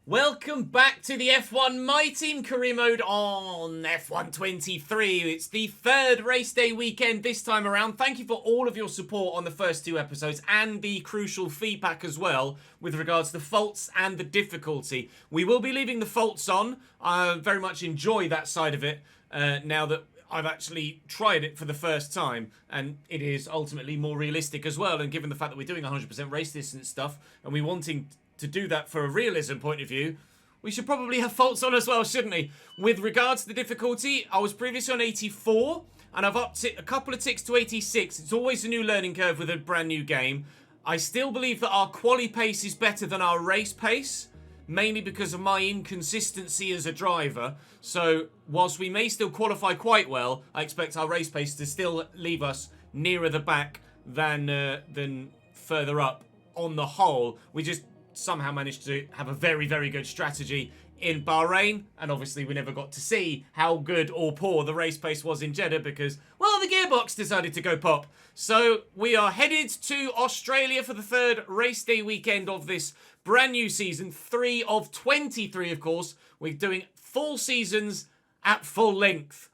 Welcome back to the F1 My Team career mode on F1 23. It's the third race day weekend this time around. Thank you for all of your support on the first two episodes and the crucial feedback as well with regards to the faults and the difficulty. We will be leaving the faults on. I very much enjoy that side of it now that I've actually tried it for the first time, and it is ultimately more realistic as well. And given the fact that we're doing 100% race distance stuff and we're wanting to do that for a realism point of view, we should probably have faults on as well, shouldn't we? With regards to the difficulty, I was previously on 84, and I've upped it a couple of ticks to 86. It's always a new learning curve with a brand new game. I still believe that our quali pace is better than our race pace, mainly because of my inconsistency as a driver. So, whilst we may still qualify quite well, I expect our race pace to still leave us nearer the back than further up on the whole. We just somehow managed to have a very, very good strategy in Bahrain, and obviously we never got to see how good or poor the race pace was in Jeddah because, well, the gearbox decided to go pop. So we are headed to Australia for the third race day weekend of this brand new season, 3 of 23, of course. We're doing full seasons at full length.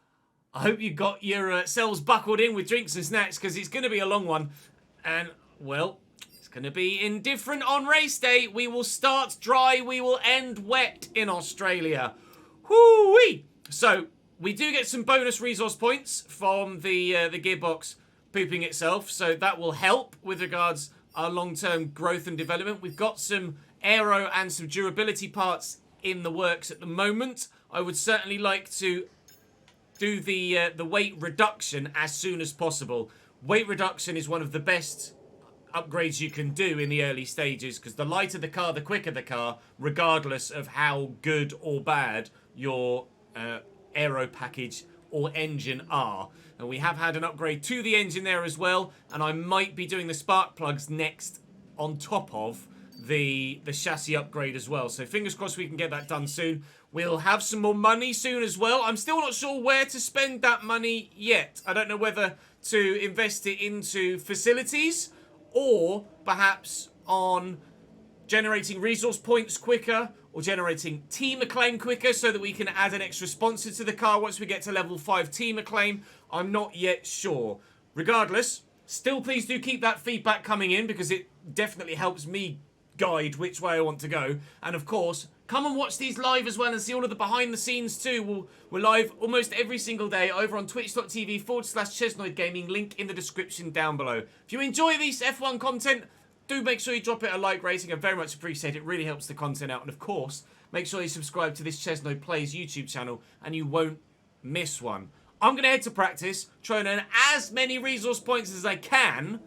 I hope you got yourselves buckled in with drinks and snacks because it's going to be a long one, and, well, going to be indifferent on race day. We will start dry, we will end wet in Australia. Whoo-wee! So, we do get some bonus resource points from the gearbox pooping itself, so that will help with regards our long-term growth and development. We've got some aero and some durability parts in the works at the moment. I would certainly like to do the weight reduction as soon as possible. Weight reduction is one of the best upgrades you can do in the early stages because the lighter the car, the quicker the car, regardless of how good or bad your aero package or engine are. And we have had an upgrade to the engine there as well, and I might be doing the spark plugs next on top of the chassis upgrade as well. So fingers crossed we can get that done soon. We'll have some more money soon as well. I'm still not sure where to spend that money yet. I don't know whether to invest it into facilities or perhaps on generating resource points quicker or generating team acclaim quicker so that we can add an extra sponsor to the car once we get to level 5 team acclaim. I'm not yet sure. Regardless, still please do keep that feedback coming in because it definitely helps me guide which way I want to go. And of course, come and watch these live as well and see all of the behind the scenes too. We're live almost every single day over on twitch.tv/ChesnoidGaming, link in the description down below. If you enjoy this F1 content, do make sure you drop it a like rating. I very much appreciate it. It really helps the content out. And of course, make sure you subscribe to this ChesnoidPlays YouTube channel and you won't miss one. I'm going to head to practice, try and earn as many resource points as I can,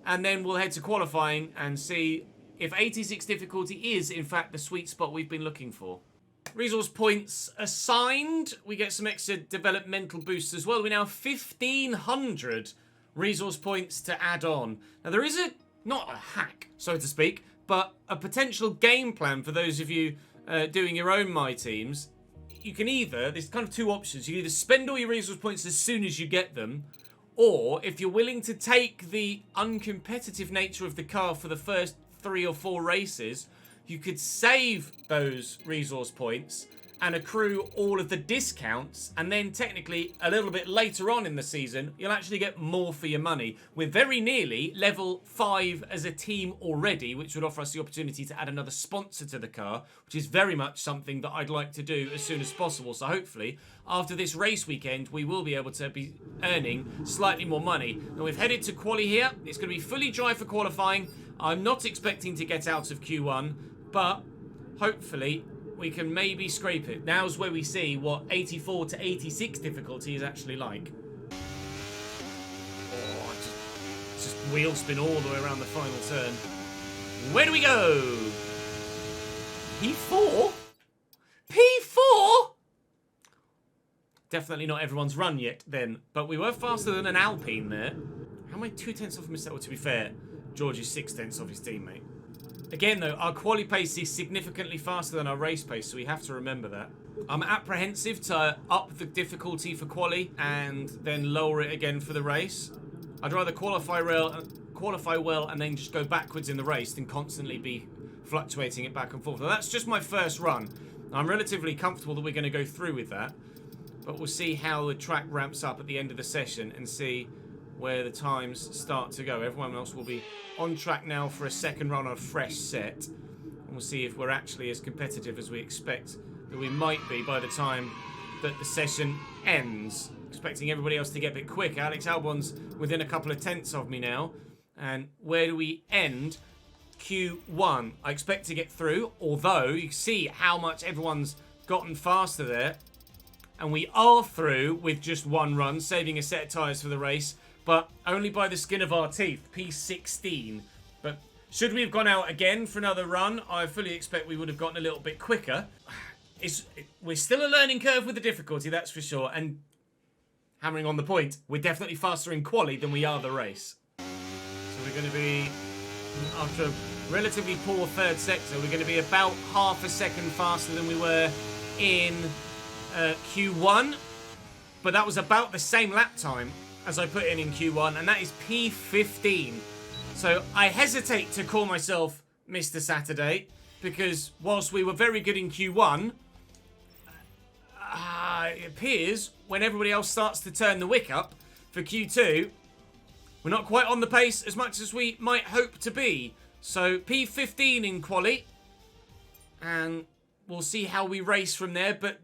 and then we'll head to qualifying and see if 86 difficulty is, in fact, the sweet spot we've been looking for. Resource points assigned. We get some extra developmental boosts as well. We're now 1,500 resource points to add on. Now, there is not a hack, so to speak, but a potential game plan for those of you doing your own My Teams. You can there's kind of two options. You can either spend all your resource points as soon as you get them, or if you're willing to take the uncompetitive nature of the car for the first 3 or 4 races, you could save those resource points and accrue all of the discounts, and then technically a little bit later on in the season you'll actually get more for your money. We're very nearly level 5 as a team already, which would offer us the opportunity to add another sponsor to the car, which is very much something that I'd like to do as soon as possible. So hopefully after this race weekend we will be able to be earning slightly more money. Now we've headed to quali here. It's going to be fully dry for qualifying. I'm not expecting to get out of Q1, but hopefully we can maybe scrape it. Now's where we see what 84 to 86 difficulty is actually like. Oh, just wheel spin all the way around the final turn. Where do we go? P4? P4? Definitely not everyone's run yet then, but we were faster than an Alpine there. How am I 2/10 off Mr. Well, to be fair, George is 6/10 off his teammate. Again, though, our quali pace is significantly faster than our race pace, so we have to remember that. I'm apprehensive to up the difficulty for quali and then lower it again for the race. I'd rather qualify well and then just go backwards in the race than constantly be fluctuating it back and forth. Now, that's just my first run. I'm relatively comfortable that we're going to go through with that. But we'll see how the track ramps up at the end of the session and see where the times start to go. Everyone else will be on track now for a second run on a fresh set. And we'll see if we're actually as competitive as we expect that we might be by the time that the session ends. Expecting everybody else to get a bit quick. Alex Albon's within a couple of tenths of me now. And where do we end? Q1. I expect to get through, although you see how much everyone's gotten faster there. And we are through with just one run, saving a set of tyres for the race, but only by the skin of our teeth, P16. But should we have gone out again for another run, I fully expect we would have gotten a little bit quicker. We're still a learning curve with the difficulty, that's for sure. And hammering on the point, we're definitely faster in quali than we are the race. So we're going to be, after a relatively poor third sector, we're going to be about half a second faster than we were in Q1. But that was about the same lap time as I put in Q1, and that is P15. So I hesitate to call myself Mr. Saturday, because whilst we were very good in Q1, it appears when everybody else starts to turn the wick up for Q2, we're not quite on the pace as much as we might hope to be. So P15 in quali, and we'll see how we race from there. But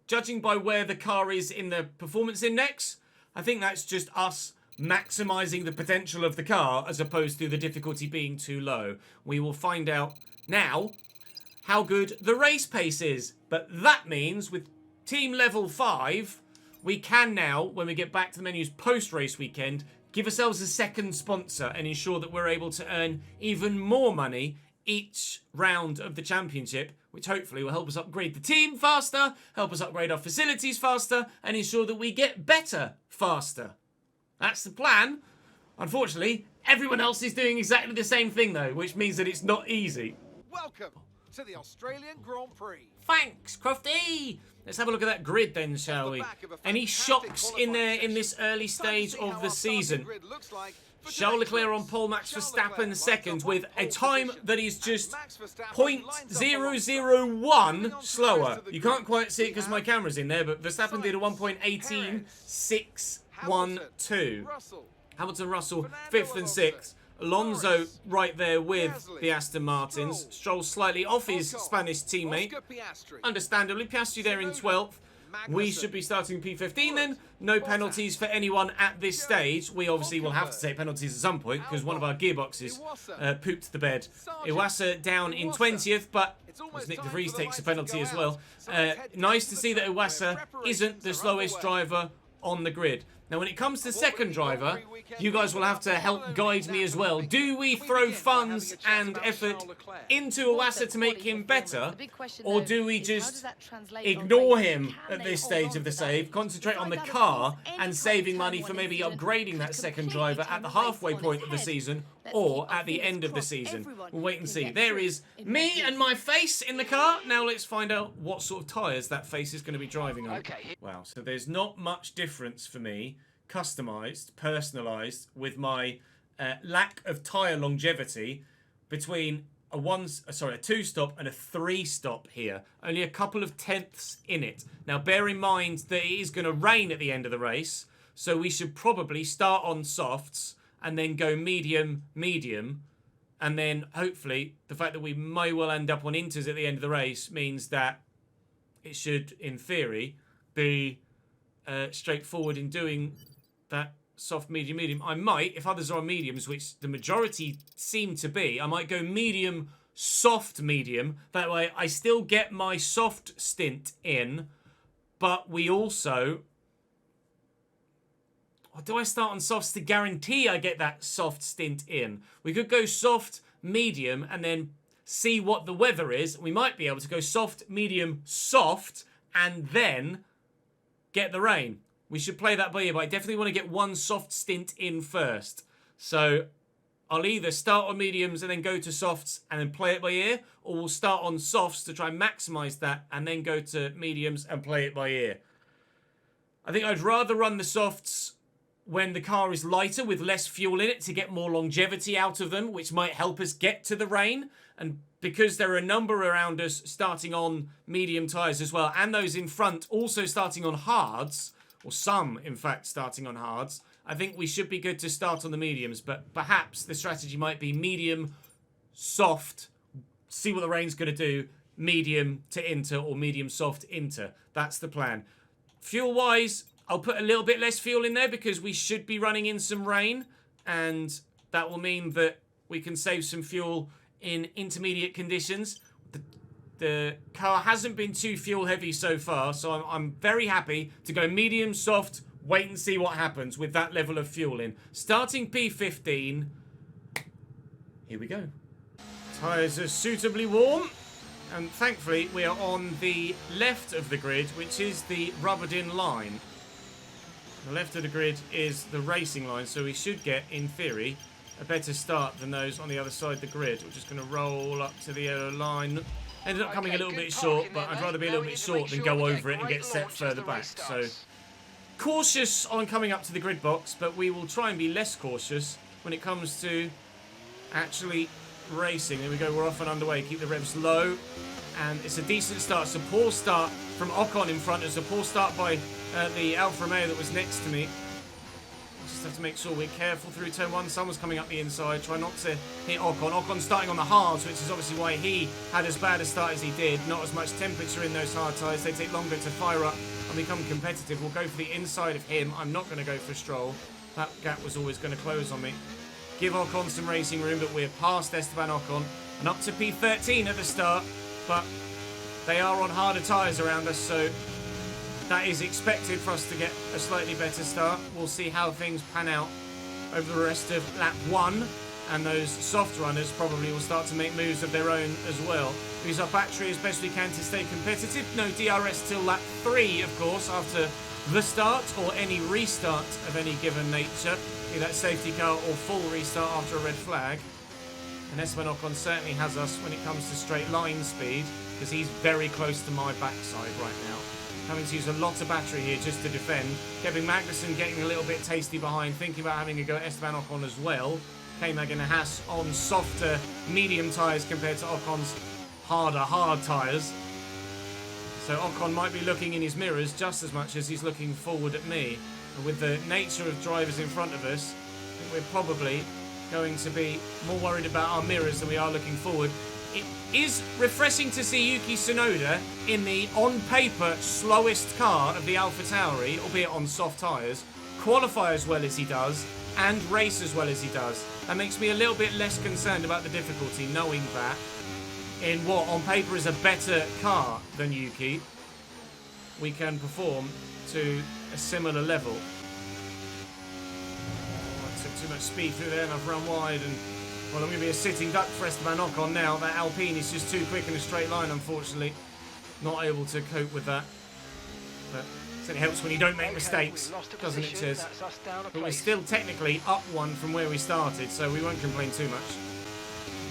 judging by where the car is in the performance index, I think that's just us maximising the potential of the car as opposed to the difficulty being too low. We will find out now how good the race pace is. But that means with team level 5, we can now, when we get back to the menus post-race weekend, give ourselves a second sponsor and ensure that we're able to earn even more money each round of the championship, which hopefully will help us upgrade the team faster, help us upgrade our facilities faster, and ensure that we get better faster. That's the plan. Unfortunately, everyone else is doing exactly the same thing though, which means that it's not easy. Welcome to the Australian Grand Prix. Thanks, Crofty! Let's have a look at that grid then, shall we? Any shocks in there in this early stage of the season? Charles Leclerc on pole, Max Verstappen second with a time that is just 0.001 slower. You can't quite see it because my camera's in there, but Verstappen did a 1.18612. Hamilton, Russell, 5th and 6th. Alonso right there with the Aston Martins. Stroll slightly off his Spanish teammate. Understandably, Piastri there in 12th. We should be starting P15 then. No penalties for anyone at this stage. We obviously will have to take penalties at some point because one of our gearboxes pooped the bed. Iwasa down in 20th, but Nick De Vries takes a penalty as well. Nice to see that Iwasa isn't the slowest driver on the grid. Now, when it comes to second driver, you guys will have to help guide me as well. Do we throw funds and effort into Iwasa to make him better? Or do we just ignore him at this stage of the save, concentrate on the car and saving money for maybe upgrading that second driver at the halfway point of the season or at the end of the season? We'll wait and see. There is me and my face in the car. Now let's find out what sort of tyres that face is going to be driving on. Wow, so there's not much difference for me, customised, personalised, with my lack of tyre longevity between a 2-stop and a 3-stop here. Only a couple of tenths in it. Now bear in mind that it is going to rain at the end of the race, so we should probably start on softs and then go medium, medium, and then hopefully the fact that we may well end up on inters at the end of the race means that it should, in theory, be straightforward in doing that soft, medium, medium. I might, if others are on mediums, which the majority seem to be, I might go medium, soft, medium. That way I still get my soft stint in, but we also... Or do I start on softs to guarantee I get that soft stint in? We could go soft, medium, and then see what the weather is. We might be able to go soft, medium, soft, and then get the rain. We should play that by ear, but I definitely want to get one soft stint in first. So I'll either start on mediums and then go to softs and then play it by ear, or we'll start on softs to try and maximise that and then go to mediums and play it by ear. I think I'd rather run the softs when the car is lighter with less fuel in it to get more longevity out of them, which might help us get to the rain. And because there are a number around us starting on medium tyres as well, and those in front also starting on hards, or some, in fact, starting on hards, I think we should be good to start on the mediums. But perhaps the strategy might be medium, soft, see what the rain's going to do, medium to inter, or medium soft inter. That's the plan. Fuel-wise, I'll put a little bit less fuel in there because we should be running in some rain, and that will mean that we can save some fuel in intermediate conditions. The car hasn't been too fuel heavy so far, so I'm very happy to go medium, soft, wait and see what happens with that level of fuel in. Starting P15, here we go. Tyres are suitably warm, and thankfully we are on the left of the grid, which is the rubbered in line. The left of the grid is the racing line, so we should get, in theory, a better start than those on the other side of the grid. We're just going to roll up to the yellow line. Ended up coming a little bit short, but I'd rather be a little bit short than go over it and get set further back. So, cautious on coming up to the grid box, but we will try and be less cautious when it comes to actually racing. There we go, we're off and underway. Keep the revs low, and it's a decent start. It's a poor start from Ocon in front. It's a poor start by the Alfa Romeo that was next to me. Just have to make sure we're careful through turn 1. Someone's coming up the inside. Try not to hit Ocon. Ocon's starting on the hards, which is obviously why he had as bad a start as he did. Not as much temperature in those hard tyres. They take longer to fire up and become competitive. We'll go for the inside of him. I'm not going to go for Stroll. That gap was always going to close on me. Give Ocon some racing room, but we're past Esteban Ocon and up to P13 at the start. But they are on harder tyres around us, so that is expected for us to get a slightly better start. We'll see how things pan out over the rest of lap 1, and those soft runners probably will start to make moves of their own as well. We use our battery as best we can to stay competitive. No DRS till lap 3, of course, after the start or any restart of any given nature, be that safety car or full restart after a red flag. And Esteban Ocon certainly has us when it comes to straight line speed, because he's very close to my backside right now. Having to use a lot of battery here just to defend. Kevin Magnussen getting a little bit tasty behind, thinking about having a go at Esteban Ocon as well. K-Mag and Haas on softer, medium tyres compared to Ocon's harder, hard tyres. So Ocon might be looking in his mirrors just as much as he's looking forward at me. And with the nature of drivers in front of us, I think we're probably going to be more worried about our mirrors than we are looking forward. It is refreshing to see Yuki Tsunoda in the, on paper, slowest car of the AlphaTauri, albeit on soft tyres, qualify as well as he does, and race as well as he does. That makes me a little bit less concerned about the difficulty, knowing that in what, on paper, is a better car than Yuki, we can perform to a similar level. I took too much speed through there and I've run wide, and well, I'm going to be a sitting duck for Esteban Ocon now. That Alpine is just too quick in a straight line, unfortunately. Not able to cope with that. But it certainly helps when you don't make mistakes, doesn't it, Ches? But we're still technically up 1 from where we started, so we won't complain too much.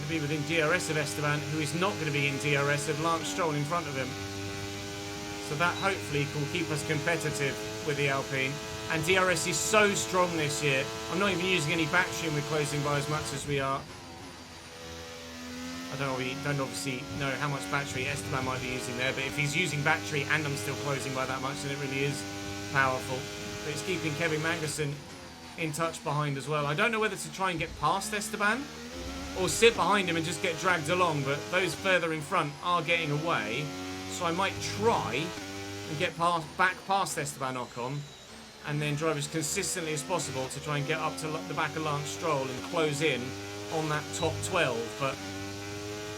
Going to be within DRS of Esteban, who is not going to be in DRS of Lance Stroll in front of him. So that hopefully will keep us competitive with the Alpine. And DRS is so strong this year. I'm not even using any battery and we're closing by as much as we are. I don't obviously know how much battery Esteban might be using there, but if he's using battery and I'm still closing by that much, then it really is powerful. But it's keeping Kevin Magnussen in touch behind as well. I don't know whether to try and get past Esteban or sit behind him and just get dragged along, but those further in front are getting away. So I might try and get back past Esteban Ocon, and then drive as consistently as possible to try and get up to the back of Lance Stroll and close in on that top 12. But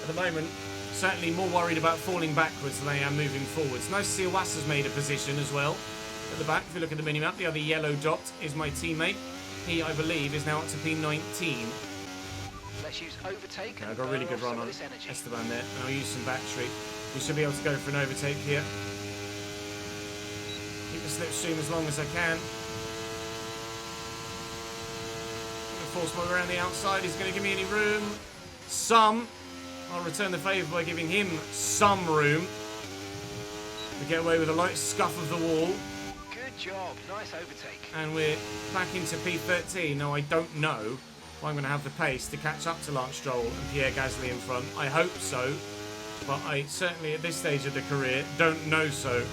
at the moment, certainly more worried about falling backwards than I am moving forwards. Nice to see Iwasa's made a position as well at the back. If you look at the minimap, the other yellow dot is my teammate. He, I believe, is now up to P19. Let's use overtake. I got a really good run on Esteban there, and I'll use some battery. We should be able to go for an overtake here. Keep the slipstream as long as I can. Force my way around the outside. He's going to give me any room. Some. I'll return the favour by giving him some room. We get away with a light scuff of the wall. Good job. Nice overtake. And we're back into P13. Now, I don't know If I'm going to have the pace to catch up to Lance Stroll and Pierre Gasly in front. I hope so, but I certainly at this stage of the career don't know so.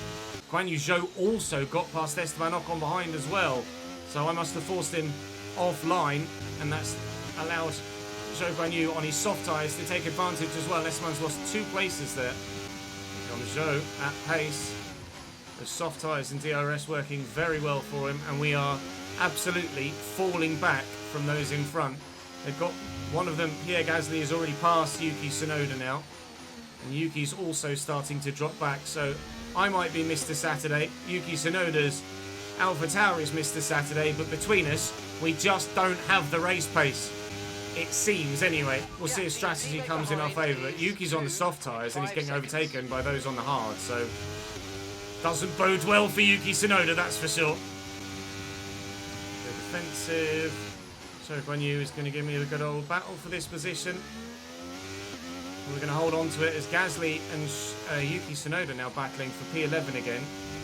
Guan Yu Zhou also got past Esteban Ocon behind as well, so I must have forced him offline, and that's allowed Zhou Guan Yu on his soft tyres to take advantage as well. Esteban's lost 2 places there. Here comes Zhou at pace. The soft tyres and DRS working very well for him, and we are absolutely falling back from those in front. They've got one of them. Pierre Gasly has already passed Yuki Tsunoda now, and Yuki's also starting to drop back, so I might be Mr. Saturday. Yuki Tsunoda's AlphaTauri is Mr. Saturday, but between us we just don't have the race pace, it seems anyway. We'll see if strategy comes in our favour, but Yuki's on the soft tyres and he's getting overtaken by those on the hard, so doesn't bode well for Yuki Tsunoda, that's for sure. Defensive. Zhou Guan Yu is going to give me the good old battle for this position. We're going to hold on to it as Gasly and Yuki Tsunoda now battling for P11 again.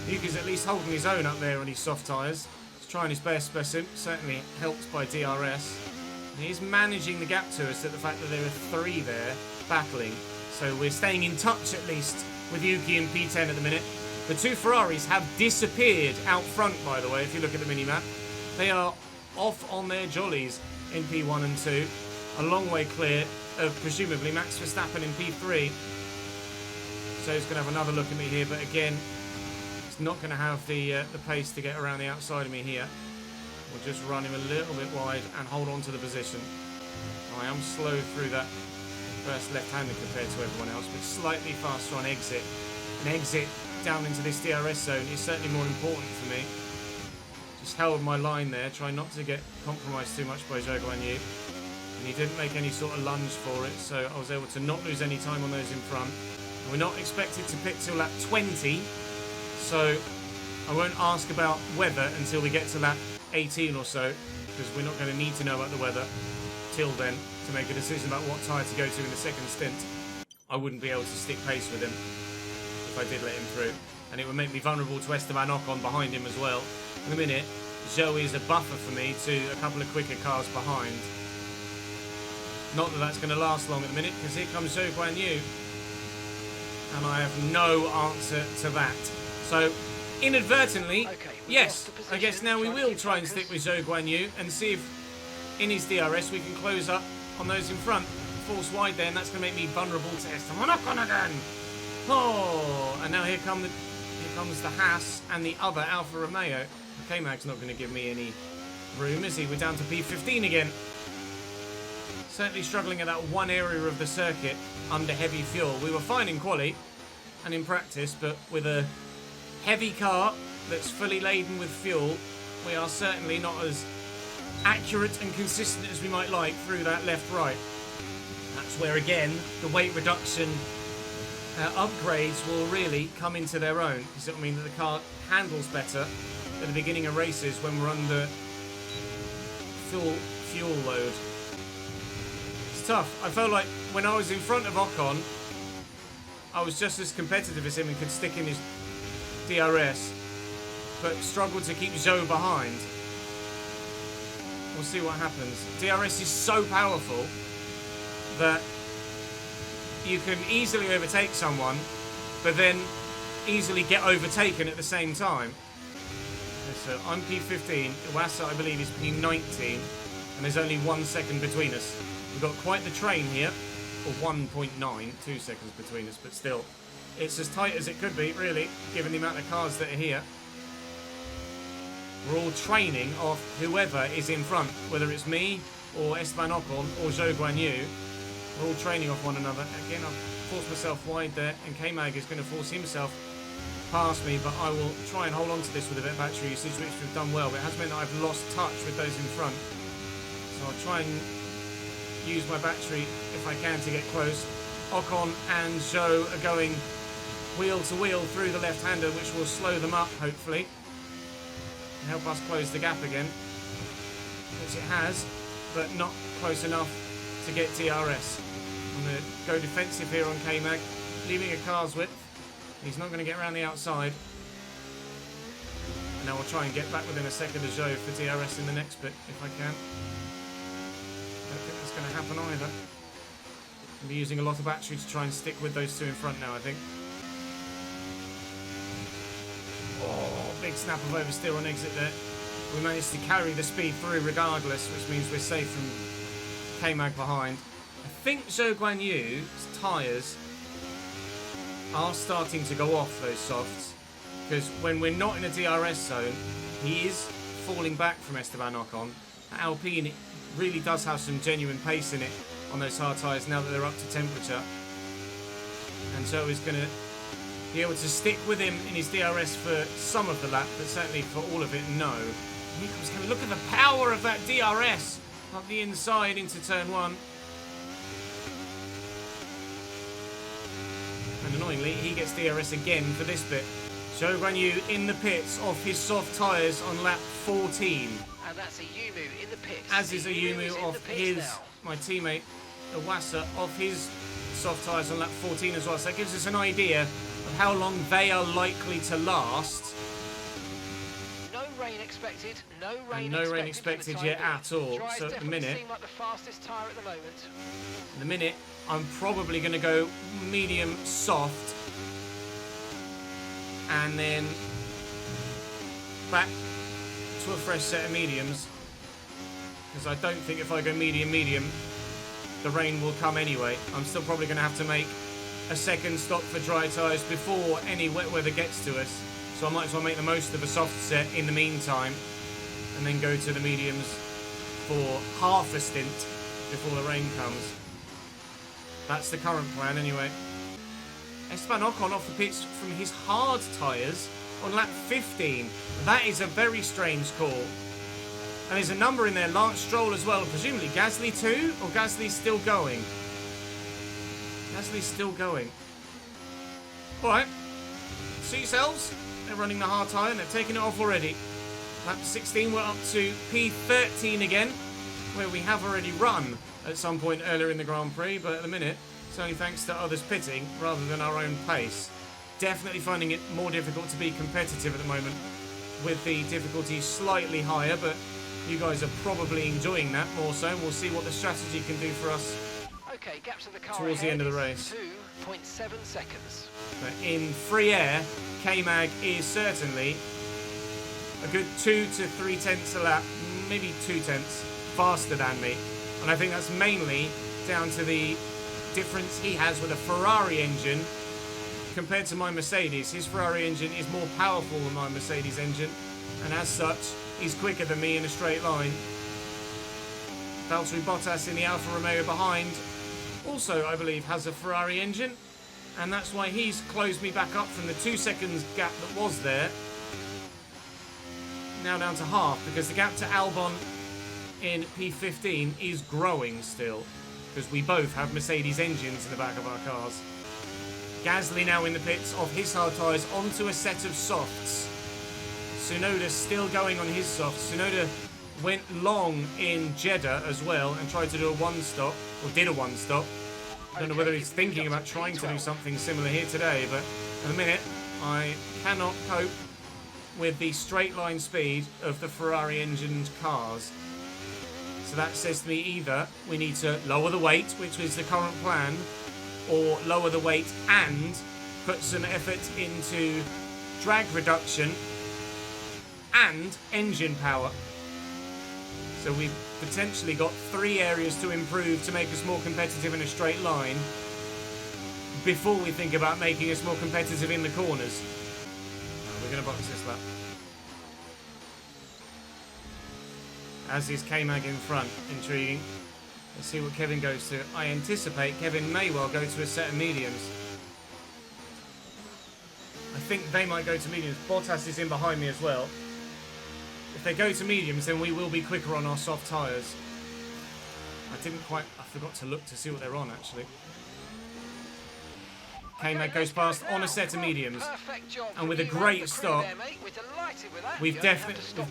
Yuki's at least holding his own up there on his soft tyres. He's trying his best, bless him. Certainly helped by DRS. And he's managing the gap to us at the fact that there are 3 there battling. So we're staying in touch at least with Yuki in P10 at the minute. The 2 Ferraris have disappeared out front, by the way, if you look at the mini-map. They are off on their jollies in P1 and 2. A long way clear of presumably Max Verstappen in P3. So he's going to have another look at me here, but again, he's not going to have the pace to get around the outside of me here. We'll just run him a little bit wide and hold on to the position. I am slow through that first left-hander compared to everyone else, but slightly faster on exit. An exit down into this DRS zone is certainly more important for me. Just held my line there, trying not to get compromised too much by Zhou Guan Yu. And he didn't make any sort of lunge for it, so I was able to not lose any time on those in front. And we're not expected to pit till lap 20, so I won't ask about weather until we get to lap 18 or so, because we're not going to need to know about the weather till then to make a decision about what tyre to go to in the second stint. I wouldn't be able to stick pace with him if I did let him through, and it would make me vulnerable to Esteban Ocon behind him as well. In a minute, Zhou is a buffer for me to a couple of quicker cars behind. Not that that's going to last long at the minute, because here comes Zhou Guan Yu, and I have no answer to that. So, inadvertently, yes, I guess now we will try and stick with Zhou Guan Yu and see if in his DRS we can close up on those in front. Force wide there, and that's going to make me vulnerable to Esteban Ocon again. Oh, and now here comes the Haas and the other Alfa Romeo. K-Mag's not going to give me any room, is he? We're down to P15 again. Certainly struggling at that one area of the circuit under heavy fuel. We were fine in quali and in practice, but with a heavy car that's fully laden with fuel, we are certainly not as accurate and consistent as we might like through that left-right. That's where, again, the weight reduction upgrades will really come into their own, because it'll mean that the car handles better at the beginning of races when we're under full fuel load. It's tough. I felt like when I was in front of Ocon, I was just as competitive as him and could stick in his DRS, but struggled to keep Zhou behind. We'll see what happens. DRS is so powerful that you can easily overtake someone, but then easily get overtaken at the same time. So I'm P15, Iwasa I believe is P19, and there's only 1 second between us. We've got quite the train here, or 1.9, 2 seconds between us, but still, it's as tight as it could be, really, given the amount of cars that are here. We're all training off whoever is in front, whether it's me, or Esteban Ocon, or Zhou Guan Yu. We're all training off one another. Again, I've forced myself wide there, and K-Mag is going to force himself past me, but I will try and hold on to this with a bit of battery usage, which we've done well, but it has meant that I've lost touch with those in front. So I'll try and use my battery if I can to get close. Ocon and Zhou are going wheel to wheel through the left-hander, which will slow them up, hopefully, and help us close the gap again, which it has, but not close enough to get DRS. I'm going to go defensive here on K-Mag, leaving a car's width. He's not going to get around the outside. And now we'll try and get back within a second of Zhou for DRS in the next bit, if I can. going to happen either. I'll be using a lot of battery to try and stick with those two in front now, I think. Oh, big snap of oversteer on exit there. We managed to carry the speed through regardless, which means we're safe from K-Mag behind. I think Zhou Guan Yu's tyres are starting to go off, those softs, because when we're not in a DRS zone, he is falling back from Esteban Ocon. Alpine really does have some genuine pace in it on those hard tyres now that they're up to temperature. And Zhou is going to be able to stick with him in his DRS for some of the lap, but certainly for all of it, no. Here comes Kevin. Look at the power of that DRS up the inside into turn 1. And annoyingly, he gets DRS again for this bit. Zhou Guan Yu in the pits off his soft tyres on lap 14. And that's a Yumu in the pits. As is a Yumu off his, my teammate, Iwasa, off his soft tyres on lap 14 as well. So that gives us an idea of how long they are likely to last. No rain expected. No rain expected yet at all. So at the minute, seem like the fastest tyre at the moment. In the minute, I'm probably going to go medium soft, and then back to a fresh set of mediums, because I don't think if I go medium, the rain will come anyway. I'm still probably going to have to make a second stop for dry tyres before any wet weather gets to us, so I might as well make the most of a soft set in the meantime, and then go to the mediums for half a stint before the rain comes. That's the current plan anyway. Esteban Ocon off the pits from his hard tyres on lap 15. That is a very strange call. And there's a number in there, Lance Stroll as well, presumably Gasly too? Or Gasly's still going? Gasly's still going. Alright. See yourselves. They're running the hard tyre and they've taken it off already. Lap 16, we're up to P13 again, where we have already run at some point earlier in the Grand Prix, but at the minute, it's only thanks to others pitting rather than our own pace. Definitely finding it more difficult to be competitive at the moment, with the difficulty slightly higher, but you guys are probably enjoying that more so. We'll see what the strategy can do for us Okay, gap to the car towards the end of the race. 2.7 seconds. But in free air, K-Mag is certainly a good 2 to 3 tenths a lap, maybe 2 tenths faster than me. And I think that's mainly down to the difference he has with a Ferrari engine compared to my Mercedes. His Ferrari engine is more powerful than my Mercedes engine, and as such, he's quicker than me in a straight line. Valtteri Bottas in the Alfa Romeo behind also, I believe, has a Ferrari engine, and that's why he's closed me back up from the 2 seconds gap that was there, now down to half, because the gap to Albon in P15 is growing still, because we both have Mercedes engines in the back of our cars. Gasly now in the pits off his hard tyres onto a set of softs. Tsunoda still going on his softs. Tsunoda went long in Jeddah as well and tried to do a one-stop, or did a one-stop. I don't know whether he's thinking about trying to do something similar here today, but at the minute, I cannot cope with the straight line speed of the Ferrari engined cars. So that says to me either we need to lower the weight, which is the current plan, or lower the weight and put some effort into drag reduction and engine power. So we've potentially got 3 areas to improve to make us more competitive in a straight line before we think about making us more competitive in the corners. We're going to box this lap. As is K-Mag in front. Intriguing. Let's see what Kevin goes to. I anticipate Kevin may well go to a set of mediums. I think they might go to mediums. Bottas is in behind me as well. If they go to mediums, then we will be quicker on our soft tyres. I forgot to look to see what they're on, actually. K-Mag goes past on a set of mediums. And with a great stop, we've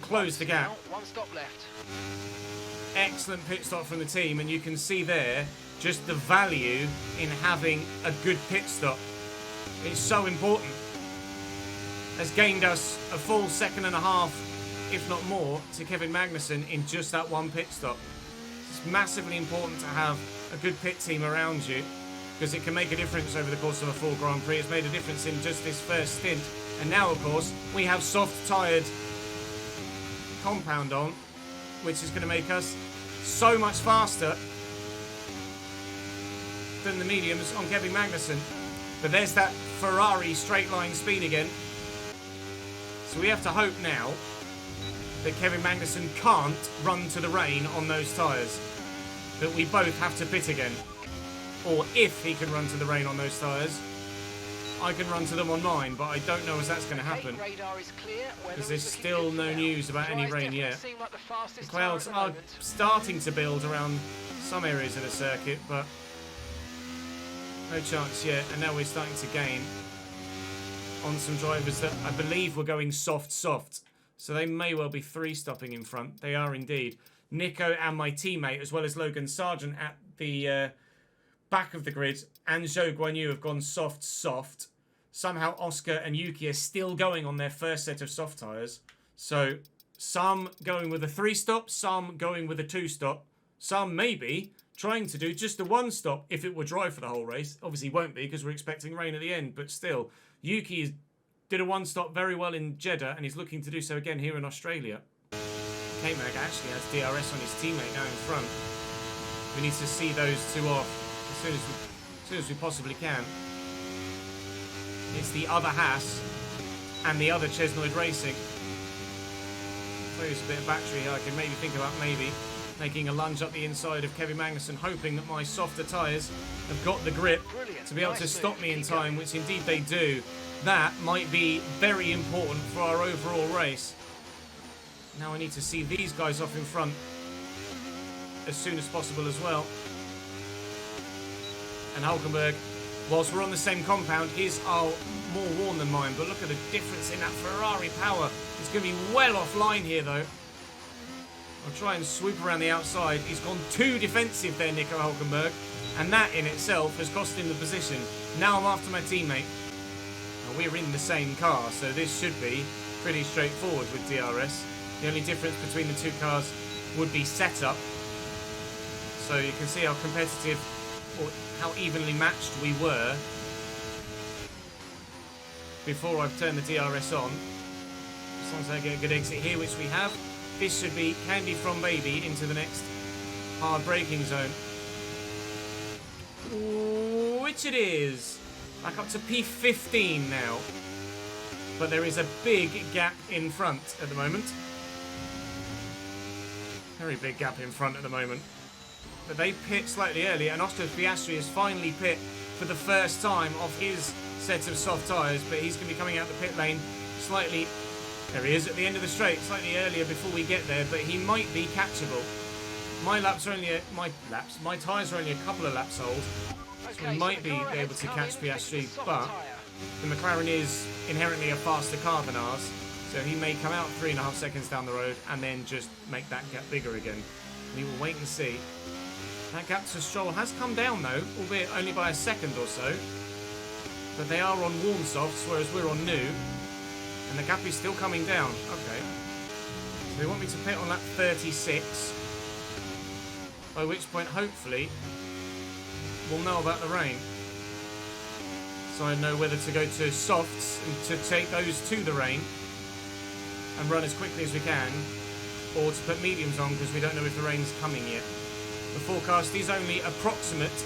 closed the gap. One stop left. Excellent pit stop from the team, and you can see there just the value in having a good pit stop. It's so important. Has gained us a full 1.5 seconds, if not more, to Kevin Magnussen in just that one pit stop. It's massively important to have a good pit team around you because it can make a difference over the course of a full Grand Prix. It's made a difference in just this first stint. And now, of course, we have soft-tired compound on, which is going to make us so much faster than the mediums on Kevin Magnussen. But there's that Ferrari straight line speed again. So we have to hope now that Kevin Magnussen can't run to the rain on those tyres. That we both have to pit again. Or if he can run to the rain on those tyres, I can run to them on mine, but I don't know if that's going to happen. Because there's still no news about any rain yet. The clouds are starting to build around some areas of the circuit, but no chance yet. And now we're starting to gain on some drivers that I believe were going soft. So they may well be 3-stopping in front. They are indeed. Nico and my teammate, as well as Logan Sargent at the back of the grid, and Zhou Guanyu have gone soft. Somehow Oscar and Yuki are still going on their first set of soft tyres. So some going with a 3-stop, some going with a 2-stop, some maybe trying to do just a 1-stop if it were dry for the whole race. Obviously won't be because we're expecting rain at the end, but still. Yuki did a 1-stop very well in Jeddah and he's looking to do so again here in Australia. K-Mag actually has DRS on his teammate now in front. We need to see those two off as soon as we possibly can. It's the other Haas and the other Chesnoid Racing. There's a bit of battery here. I can maybe think about making a lunge up the inside of Kevin Magnussen, hoping that my softer tyres have got the grip to be able to stop me in time, which indeed they do. That might be very important for our overall race. Now I need to see these guys off in front as soon as possible as well. And Hulkenberg, whilst we're on the same compound, his are more worn than mine. But look at the difference in that Ferrari power. It's going to be well offline here, though. I'll try and swoop around the outside. He's gone too defensive there, Nico Hulkenberg. And that in itself has cost him the position. Now I'm after my teammate. Now, we're in the same car, so this should be pretty straightforward with DRS. The only difference between the two cars would be setup. So you can see how competitive or how evenly matched we were before I've turned the DRS on. As long as I get a good exit here, which we have, this should be candy from baby into the next hard braking zone. Which it is. Back up to P15 now. But there is a big gap in front at the moment. Very big gap in front at the moment. But they pit slightly earlier, and Oscar Piastri has finally pit for the first time off his set of soft tyres, but he's going to be coming out the pit lane slightly. There he is at the end of the straight, slightly earlier before we get there, but he might be catchable. My tyres are only a couple of laps old, so we might be able to catch Piastri, but the McLaren is inherently a faster car than ours, so he may come out 3.5 seconds down the road and then just make that gap bigger again. We will wait and see. That gap to Stroll has come down though, albeit only by a second or so. But they are on warm softs, whereas we're on new. And the gap is still coming down. Okay. So they want me to pit on lap 36. By which point, hopefully, we'll know about the rain. So I know whether to go to softs and to take those to the rain and run as quickly as we can, or to put mediums on because we don't know if the rain's coming yet. The forecast is only approximate.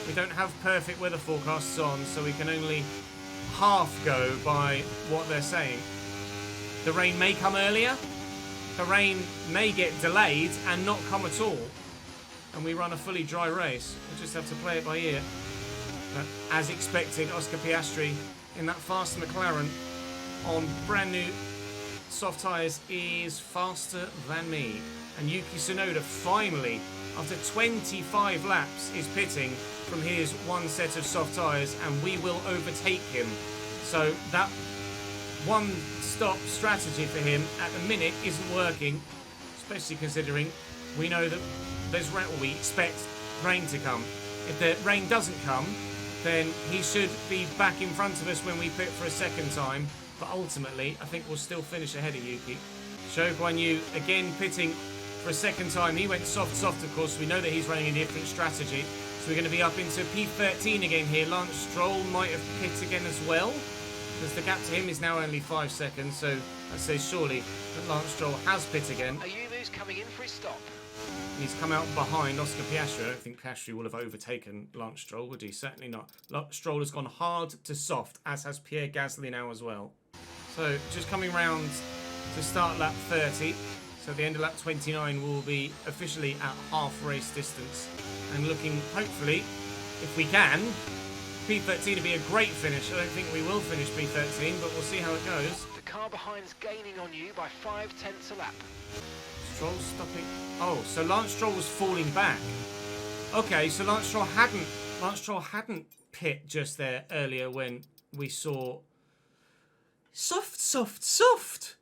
We don't have perfect weather forecasts on, so we can only half go by what they're saying. The rain may come earlier. The rain may get delayed and not come at all. And we run a fully dry race. We'll just have to play it by ear. But as expected, Oscar Piastri in that fast McLaren on brand new soft tyres is faster than me. And Yuki Tsunoda finally, after 25 laps, is pitting from his one set of soft tyres, and we will overtake him. So that one-stop strategy for him at the minute isn't working, especially considering we know that there's rain, or we expect rain to come. If the rain doesn't come, then he should be back in front of us when we pit for a second time. But ultimately, I think we'll still finish ahead of Yuki. Zhou Guanyu again pitting for a second time. He went soft, of course. We know that he's running a different strategy. So we're going to be up into P13 again here. Lance Stroll might have pit again as well, because the gap to him is now only 5 seconds. So I say surely that Lance Stroll has pit again. Ayumu's coming in for his stop. He's come out behind Oscar Piastri. I don't think Piastri will have overtaken Lance Stroll, would he? Certainly not. Stroll has gone hard to soft, as has Pierre Gasly now as well. So just coming round to start lap 30. So the end of lap 29 will be officially at half race distance. And looking, hopefully, if we can, P13 to be a great finish. I don't think we will finish P13, but we'll see how it goes. The car behind's gaining on you by 0.5 a lap. Stroll stopping. Oh, so Lance Stroll was falling back. Okay, so Lance Stroll hadn't pit just there earlier when we saw soft.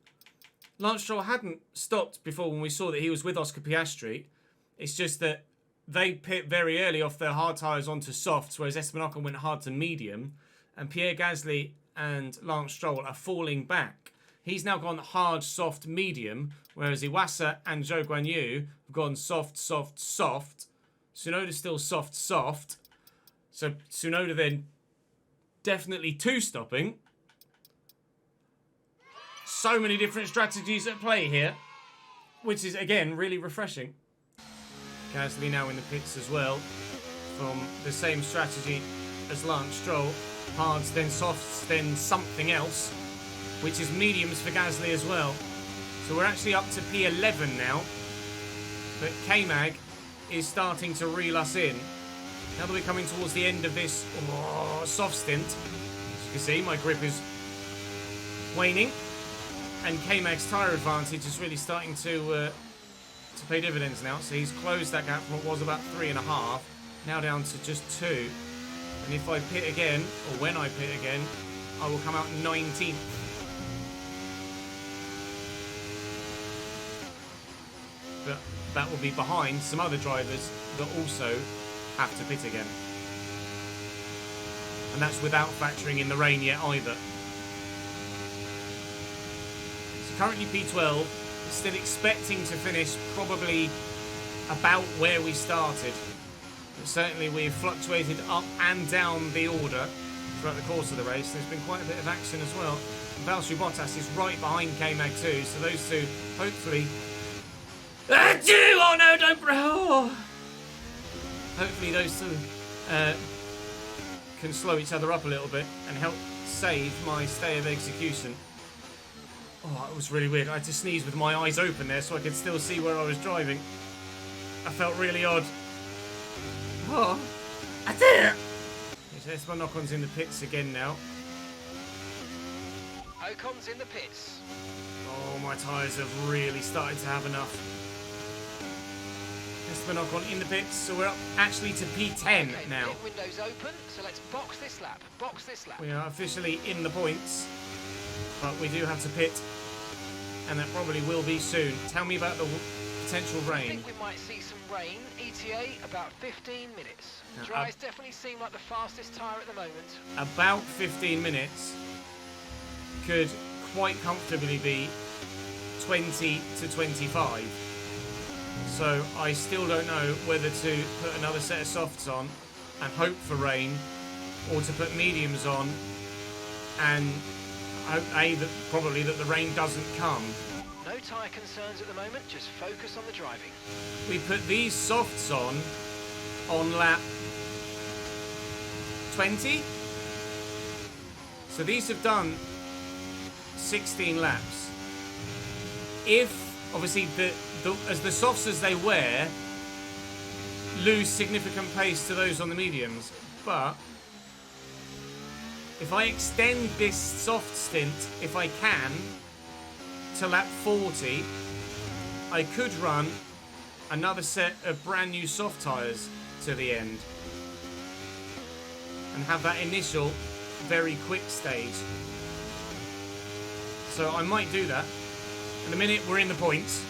Lance Stroll hadn't stopped before when we saw that he was with Oscar Piastri. It's just that they pit very early off their hard tyres onto softs, whereas Esteban Ocon went hard to medium, and Pierre Gasly and Lance Stroll are falling back. He's now gone hard, soft, medium, whereas Iwasa and Zhou Guanyu have gone soft. Tsunoda's still soft. So Tsunoda then definitely two-stopping. So many different strategies at play here, which is, again, really refreshing. Gasly now in the pits as well, from the same strategy as Lance Stroll. Hards, then softs, then something else, which is mediums for Gasly as well. So we're actually up to P11 now, but K-Mag is starting to reel us in. Now that we're coming towards the end of this soft stint, as you can see, my grip is waning, and K-Mag's tyre advantage is really starting to pay dividends now. So he's closed that gap from what was about 3.5, now down to just 2. And if I pit again, or when I pit again, I will come out 19th. But that will be behind some other drivers that also have to pit again. And that's without factoring in the rain yet either. So currently P12, still expecting to finish probably about where we started. But certainly we've fluctuated up and down the order throughout the course of the race. There's been quite a bit of action as well. Valtteri Bottas is right behind K-Mag too, so those two hopefully... Oh no, don't... Oh. Hopefully those two can slow each other up a little bit and help save my stay of execution. Oh, it was really weird. I had to sneeze with my eyes open there so I could still see where I was driving. I felt really odd. Oh, I did it! Esteban Ocon's in the pits again now. Ocon's in the pits. Oh, my tyres have really started to have enough. Esteban Ocon in the pits, so we're up actually to P10 now. Pit window's open, so let's box this lap. We are officially in the points, but we do have to pit, and that probably will be soon. Tell me about the potential rain. I think we might see some rain. ETA about 15 minutes. Dry's definitely seem like the fastest tyre at the moment. About 15 minutes could quite comfortably be 20 to 25. So I still don't know whether to put another set of softs on and hope for rain, or to put mediums on and hope probably that the rain doesn't come. No tyre concerns at the moment, just focus on the driving. We put these softs on lap 20. So these have done 16 laps. If, obviously, as the softs as they wear lose significant pace to those on the mediums, but if I extend this soft stint, if I can, to lap 40, I could run another set of brand new soft tyres to the end and have that initial very quick stage. So I might do that. In a minute we're in the points.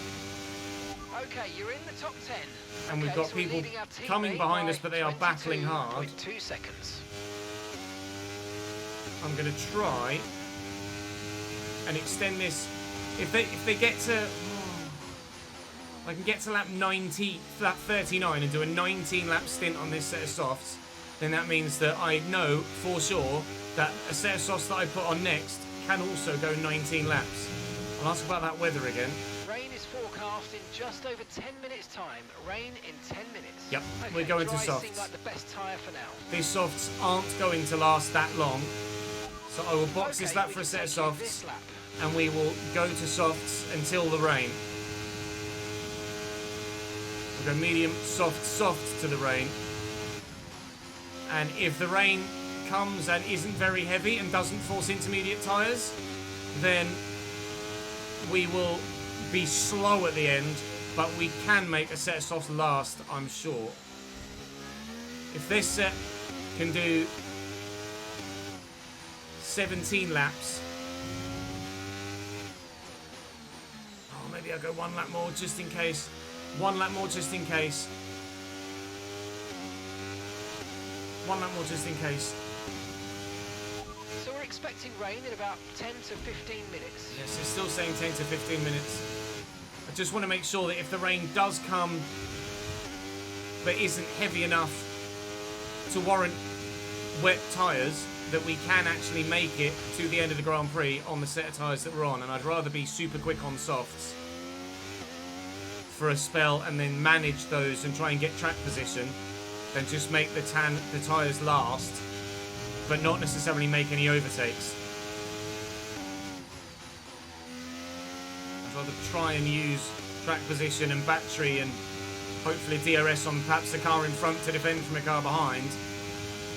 Okay, you're in the top 10. And we've got so people coming behind us, but they are battling hard. 2 seconds. I'm going to try and extend this. If they get to... I can get to lap 39 and do a 19-lap stint on this set of softs, then that means that I know for sure that a set of softs that I put on next can also go 19 laps. I'll ask about that weather again. Rain is forecast in just over 10 minutes time. Rain in 10 minutes. Yep, okay, we're going to dry softs. seem like the best tyre for now. These softs aren't going to last that long, so I will box this Okay, lap we for a can set of take you softs, this lap. and we will go to softs until the rain. We'll go medium, soft, soft to the rain. And if the rain comes and isn't very heavy and doesn't force intermediate tyres, then we will be slow at the end, but we can make a set of softs last, I'm sure. If this set can do 17 laps, oh, maybe I'll go one lap more just in case. One lap more just in case. One lap more just in case. So we're expecting rain in about 10 to 15 minutes. Yes, it's still saying 10 to 15 minutes. I just want to make sure that if the rain does come but isn't heavy enough to warrant wet tyres, that we can actually make it to the end of the Grand Prix on the set of tyres that we're on. And I'd rather be super quick on softs for a spell and then manage those and try and get track position than just make the tyres last but not necessarily make any overtakes. I'd rather try and use track position and battery and hopefully DRS on perhaps the car in front to defend from a car behind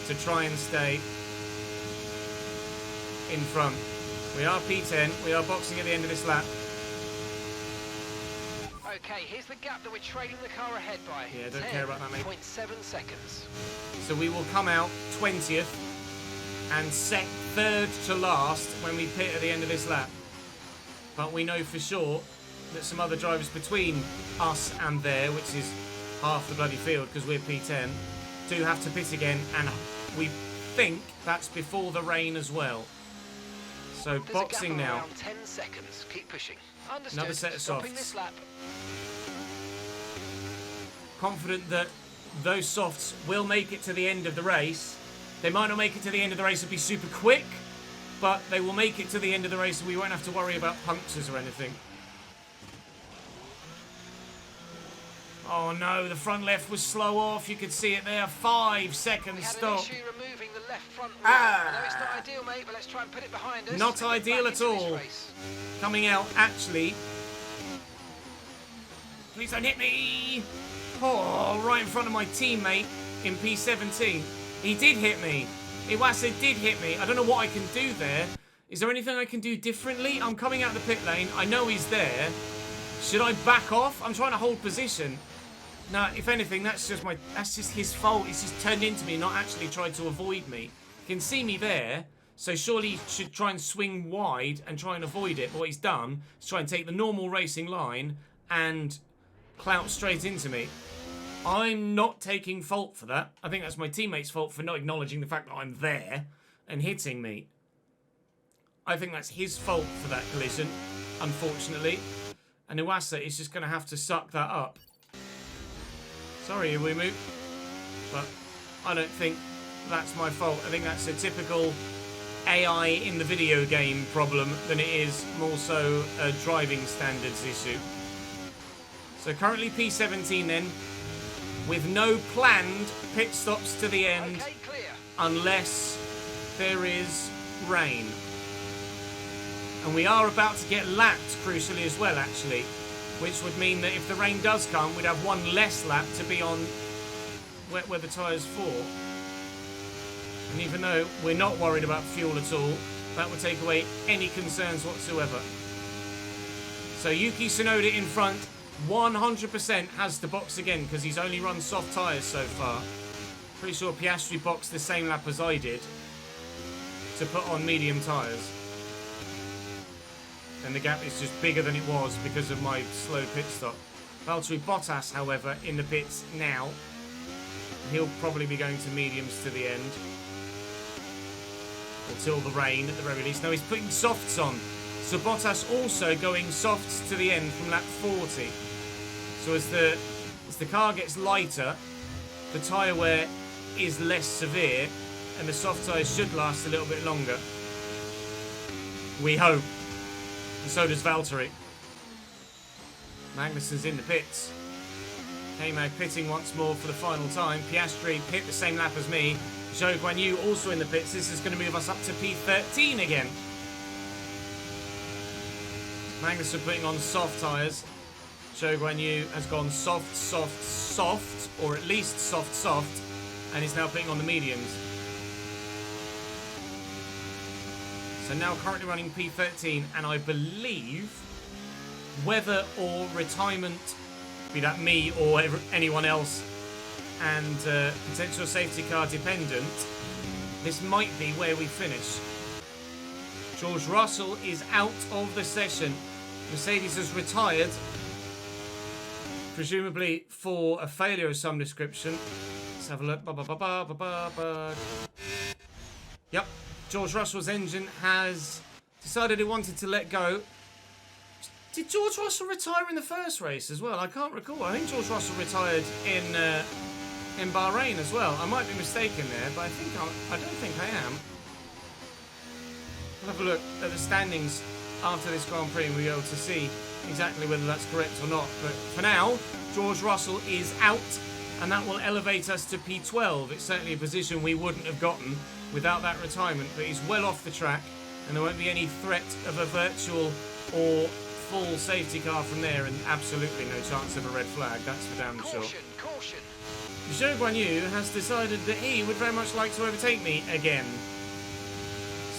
to try and stay in front. We are P10, we are boxing at the end of this lap. Okay, here's the gap that we're trailing the car ahead by. Yeah, don't care about that, mate. 10.7 seconds. So we will come out 20th and set third to last when we pit at the end of this lap. But we know for sure that some other drivers between us and there, which is half the bloody field because we're P10, do have to pit again, and we think that's before the rain as well. So There's boxing a gap of now. around 10 seconds. Keep pushing. Understood. Another set of Stopping softs. this lap. Confident that those softs will make it to the end of the race. They might not make it to the end of the race and be super quick, but they will make it to the end of the race and we won't have to worry about punctures or anything. Oh no, the front left was slow off. You could see it there. 5 seconds We had stop. an issue removing the left front wheel. Ah. I know it's not ideal, mate, but let's try and put it behind us. Not and get ideal back at into this all. race. Coming out, actually. Please don't hit me. Oh, right in front of my teammate in P17. He did hit me. Iwasa did hit me. I don't know what I can do there. Is there anything I can do differently? I'm coming out of the pit lane. I know he's there. Should I back off? I'm trying to hold position. No, if anything, that's just his fault. He's just turned into me, not actually tried to avoid me. He can see me there, so surely he should try and swing wide and try and avoid it. But what he's done is try and take the normal racing line and clout straight into me. I'm not taking fault for that. I think that's my teammate's fault for not acknowledging the fact that I'm there and hitting me. I think that's his fault for that collision, unfortunately. And Iwasa is just going to have to suck that up. Sorry, Iwimu, but I don't think that's my fault. I think that's a typical AI in the video game problem than it is more so a driving standards issue. So currently P17 then, with no planned pit stops to the end, Okay, clear. unless there is rain. And we are about to get lapped, crucially as well, actually. Which would mean that if the rain does come, we'd have one less lap to be on where the tyres fall. And even though we're not worried about fuel at all, that would take away any concerns whatsoever. So Yuki Tsunoda in front, 100% has to box again because he's only run soft tyres so far. Pretty sure Piastri boxed the same lap as I did to put on medium tyres. And the gap is just bigger than it was because of my slow pit stop. Valtteri Bottas, however, in the pits now. He'll probably be going to mediums to the end. Until the rain, at the very least. No, he's putting softs on. So Bottas also going softs to the end from lap 40. So as the car gets lighter, the tyre wear is less severe, and the soft tyres should last a little bit longer. We hope. And so does Valtteri. Magnussen's in the pits. K-Mag pitting once more for the final time. Piastri pit the same lap as me. Zhou Guanyu also in the pits. This is going to move us up to P13 again. Magnussen putting on soft tyres. Zhou Guanyu has gone soft, soft, soft, or at least soft, soft, and is now putting on the mediums. So now currently running P13, and I believe whether or retirement, be that me or anyone else, and potential safety car dependent, this might be where we finish. George Russell is out of the session. Mercedes has retired, presumably for a failure of some description. Let's have a look. Yep, George Russell's engine has decided it wanted to let go. Did George Russell retire in the first race as well? I can't recall. I think George Russell retired in Bahrain as well. I might be mistaken there, but I don't think I am. We'll have a look at the standings after this Grand Prix and we'll be able to see exactly whether that's correct or not. But for now, George Russell is out, and that will elevate us to P12. It's certainly a position we wouldn't have gotten without that retirement, but he's well off the track, and there won't be any threat of a virtual or full safety car from there, and absolutely no chance of a red flag, that's for damn sure. Caution. Zhou Guanyu has decided that he would very much like to overtake me again.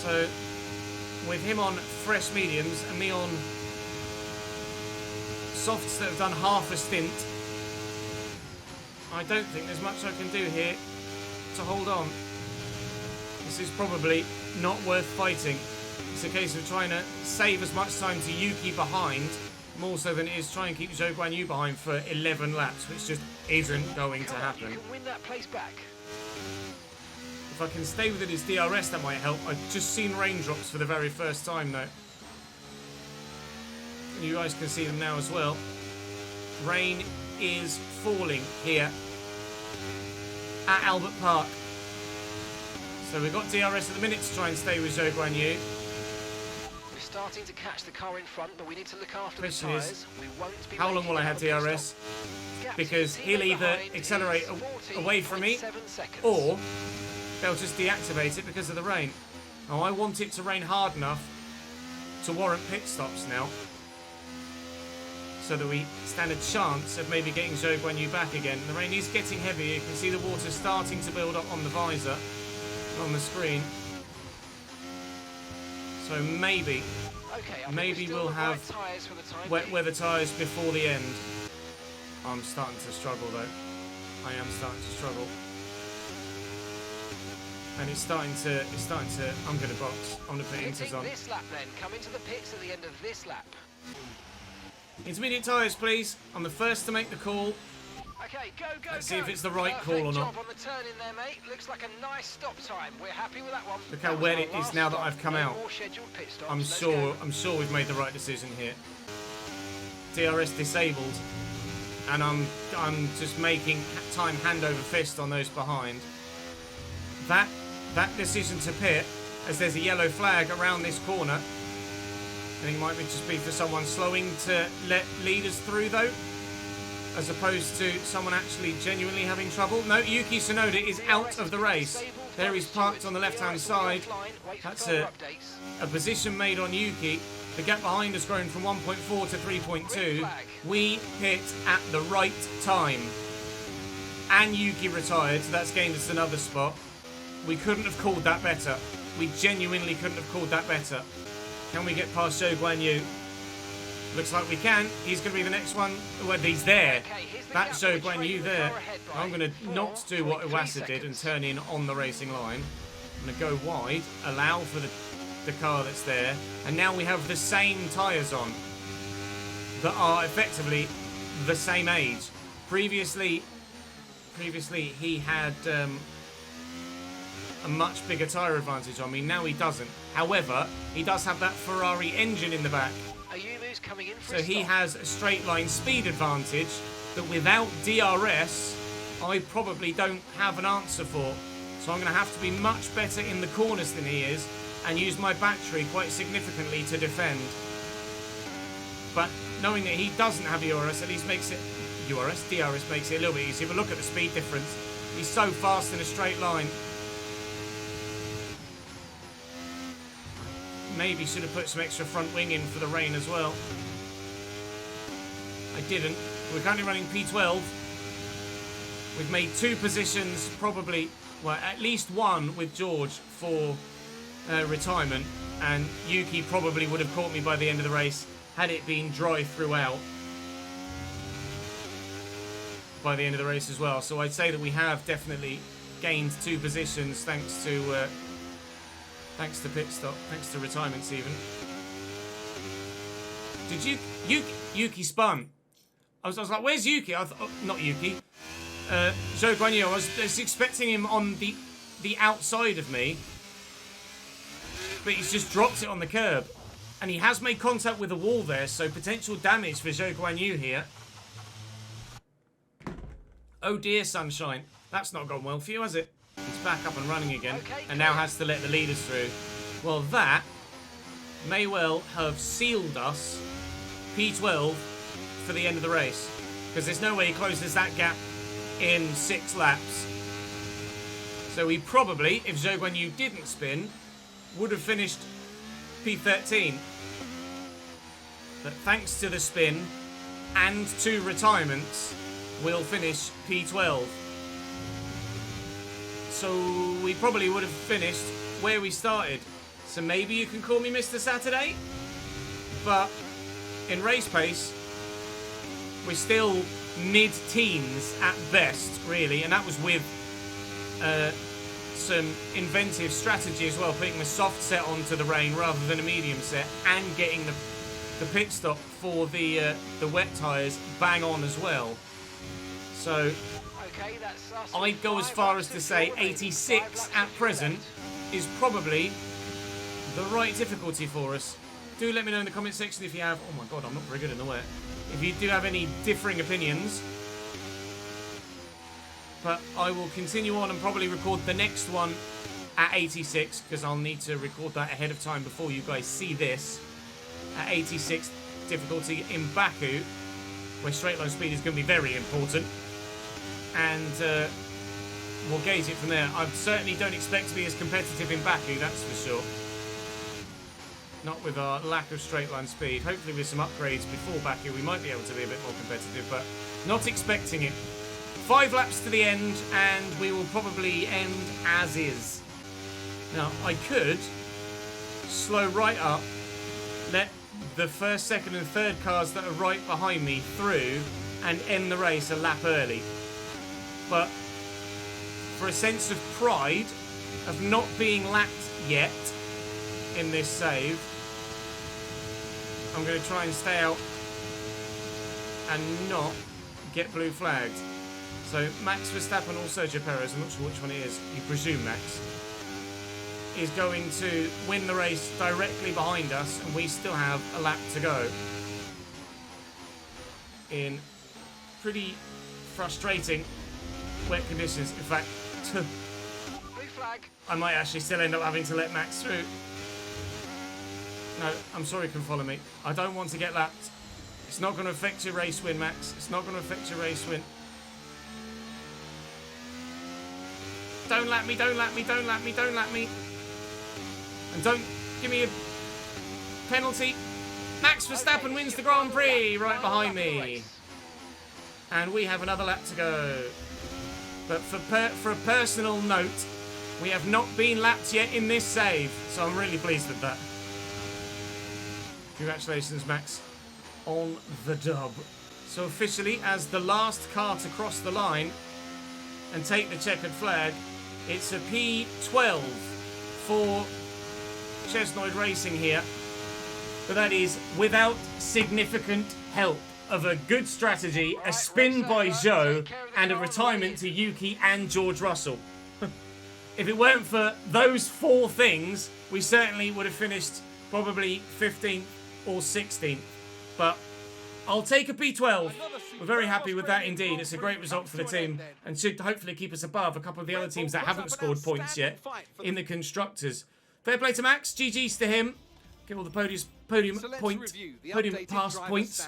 So, with him on fresh mediums and me on softs that have done half a stint, I don't think there's much I can do here to hold on. This is probably not worth fighting. It's a case of trying to save as much time to Yuki behind, more so than it is trying to keep Zhou Guanyu behind for 11 laps, which just isn't going to happen. You can win that place back. If I can stay within his DRS, that might help. I've just seen raindrops for the very first time, though. You guys can see them now as well. Rain is falling here at Albert Park. So we've got DRS at the minute to try and stay with Zhou Guanyu. We're starting to catch the car in front, but we need to look after Question the is, tyres. We won't be how long will I have DRS? Because he'll either accelerate away from me, or they'll just deactivate it because of the rain. Now, I want it to rain hard enough to warrant pit stops now, so that we stand a chance of maybe getting Zhou Guanyu back again. The rain is getting heavier. You can see the water starting to build up on the visor, on the screen. So maybe we'll have wet weather tyres before the end. I'm starting to struggle though. I am starting to struggle. And it's starting to, I'm going to box. I'm going to put inters on. This lap then, come into the pits at the end of this lap. Intermediate tyres, please. I'm the first to make the call. Okay, go. Let's see if it's the right call or not. Job on the turn in there, mate. Looks like a nice stop time. We're happy with that one. Look how wet it is now that I've come out. I'm sure we've made the right decision here. DRS disabled, and I'm just making time hand over fist on those behind. That decision to pit, as there's a yellow flag around this corner. I think it might just be for someone slowing to let leaders through though, as opposed to someone actually genuinely having trouble. No, Yuki Tsunoda is out of the race. There he's parked on the left-hand side. That's a position made on Yuki. The gap behind has grown from 1.4 to 3.2. We pit at the right time. And Yuki retired, so that's gained us another spot. We couldn't have called that better. We genuinely couldn't have called that better. Can we get past Zhou Guanyu? Looks like we can. He's going to be the next one. Well, he's there. That's Zhou Guanyu there. I'm going to not do what Iwasa did and turn in on the racing line. I'm going to go wide, allow for the car that's there. And now we have the same tyres on that are effectively the same age. Previously he had a much bigger tyre advantage on me. Now he doesn't. However, he does have that Ferrari engine in the back. Ayumu's coming in for So a he stop. has a straight line speed advantage that without DRS, I probably don't have an answer for. So I'm going to have to be much better in the corners than he is and use my battery quite significantly to defend. But knowing that he doesn't have DRS, at least makes it... DRS makes it a little bit easier. But look at the speed difference. He's so fast in a straight line. Maybe should have put some extra front wing in for the rain as well. I didn't. We're currently running P12. We've made 2 positions, probably, well, at least 1 with George for retirement. And Yuki probably would have caught me by the end of the race had it been dry throughout. By the end of the race as well. So I'd say that we have definitely gained 2 positions thanks to pit stop, thanks to retirements even. Did Yuki spun? I was like, where's Yuki? I thought, oh, not Yuki. Zhou Guanyu. I was expecting him on the outside of me, but he's just dropped it on the curb, and he has made contact with the wall there. So potential damage for Zhou Guanyu here. Oh dear, sunshine. That's not gone well for you, has it? He's back up and running again, and now has to let the leaders through. Well, that may well have sealed us P12 for the end of the race, because there's no way he closes that gap in 6 laps. So he probably, if Zhou Guanyu didn't spin, would have finished P13. But thanks to the spin and 2 retirements, we'll finish P12. So we probably would have finished where we started. So maybe you can call me Mr. Saturday, but in race pace, we're still mid-teens at best, really, and that was with some inventive strategy as well, putting the soft set onto the rain rather than a medium set, and getting the pit stop for the wet tyres bang on as well. So Okay, that's us. I'd go as far as to say 86 at present is probably the right difficulty for us. Do let me know in the comment section if you have... Oh my god, I'm not very good in the wet. If you do have any differing opinions. But I will continue on and probably record the next one at 86, because I'll need to record that ahead of time before you guys see this. At 86 difficulty in Baku, where straight line speed is going to be very important. And we'll gauge it from there. I certainly don't expect to be as competitive in Baku, that's for sure. Not with our lack of straight line speed. Hopefully with some upgrades before Baku we might be able to be a bit more competitive, but not expecting it. 5 laps to the end and we will probably end as is. Now I could slow right up, let the first, second and third cars that are right behind me through and end the race a lap early. But for a sense of pride of not being lapped yet in this save, I'm going to try and stay out and not get blue flagged. So Max Verstappen or Sergio Perez, I'm not sure which one it is, you presume Max, is going to win the race directly behind us, and we still have a lap to go. In pretty frustrating wet conditions. In fact, Blue flag. I might actually still end up having to let Max through. No, I'm sorry you can follow me. I don't want to get lapped. It's not going to affect your race win, Max. It's not going to affect your race win. Don't lap me, don't lap me, don't lap me, don't lap me. And don't give me a penalty. Max Verstappen wins the Grand Prix right behind me. And we have another lap to go. But for a personal note, we have not been lapped yet in this save. So I'm really pleased with that. Congratulations, Max, on the dub. So officially, as the last car to cross the line and take the checkered flag, it's a P12 for Chesnoid Racing here. But that is without significant help of a good strategy, a spin by Zhou, and a retirement to Yuki and George Russell. If it weren't for those 4 things, we certainly would have finished probably 15th or 16th. But I'll take a P12. We're very happy with that indeed. It's a great result for the team and should hopefully keep us above a couple of the other teams that haven't scored points yet in the Constructors. Fair play to Max. GG's to him. Get all the podium pass points.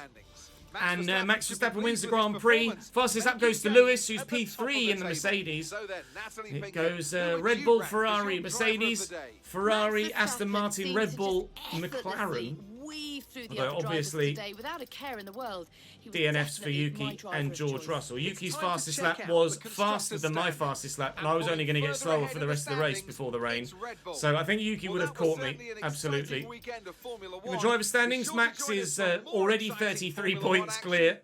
And Max Verstappen wins the Grand Prix. Fastest lap goes to Lewis, who's P3 in the Mercedes. It goes Red Bull, Ferrari, Mercedes, Ferrari, Aston Martin, Red Bull, McLaren. Although obviously DNFs for Yuki and George Russell. Yuki's fastest lap was faster than my fastest lap, and I was only going to get slower for the rest of the race before the rain. So I think Yuki would have caught me, absolutely. In the driver standings, Max is already 33 points clear.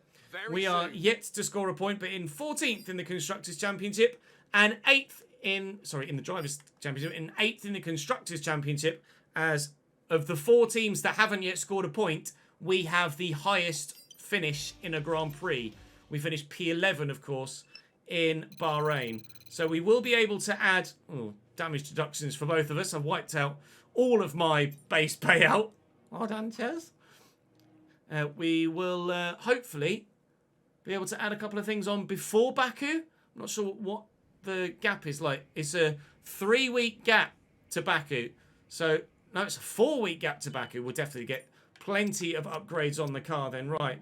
We are yet to score a point, but in 14th in the Constructors' Championship and 8th in the Drivers' Championship, and 8th in the Constructors' Championship. As of the 4 teams that haven't yet scored a point, we have the highest finish in a Grand Prix. We finished P11, of course, in Bahrain. So we will be able to add damage deductions for both of us. I've wiped out all of my base payout. Well done, Ches. We will hopefully be able to add a couple of things on before Baku. I'm not sure what the gap is like. It's a 3-week gap to Baku. So, no, it's a 4-week gap to Baku. We'll definitely get plenty of upgrades on the car then. Right.